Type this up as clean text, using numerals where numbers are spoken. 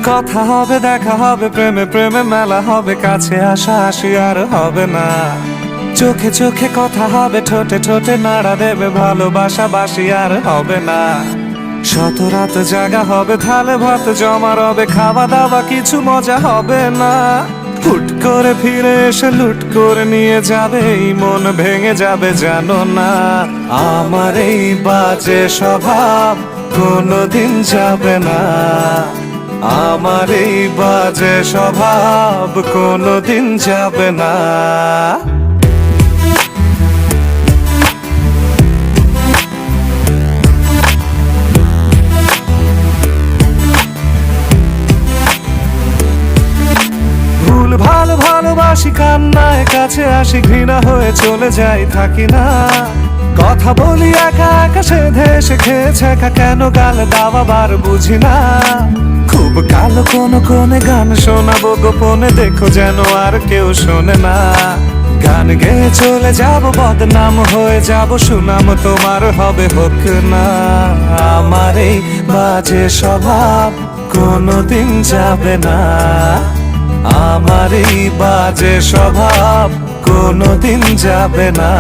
কথা হবে, দেখা হবে, প্রেমে প্রেমে মেলা হবে, কাছে আসা আসি আর হবে না। চোখে চোখে কথা হবে, ঠোঁটে ঠোঁটে নাড়া দেবে, ভালোবাসা বাসি আর হবে না। শত রাত জাগা হবে, থালে ভাত জমা রবে, খাওয়া দাওয়া কিছু মজা হবে না। হুট করে ফিরে এসে লুট করে নিয়ে যাবে, এই মন ভেঙে যাবে জানো না। আমার এই বাজে স্বভাব কোনোদিন যাবে না, আমার এই বাজে স্বভাব কোনোদিন যাবে না। ভুল ভালো ভালোবাসি, কান্নায় কাছে আসি, ঘৃণা হয়ে চলে যাই থাকি না। কথা বলি একা একা, সেধে এসে খেয়েছে একা, কেন গাল দাওয়াবার বুঝি না। খুব কালো কোনো কোনে গান শোনাবো গোপনে, দেখো যেন আর কেউ শোনে না। গান গেয়ে চলে যাব, বদনাম হয়ে যাব, সুনাম তোমার হবে হোক না। আমার এই বাজে স্বভাব কোনোদিন যাবে না, আমার এই বাজে স্বভাব কোনোদিন যাবে না।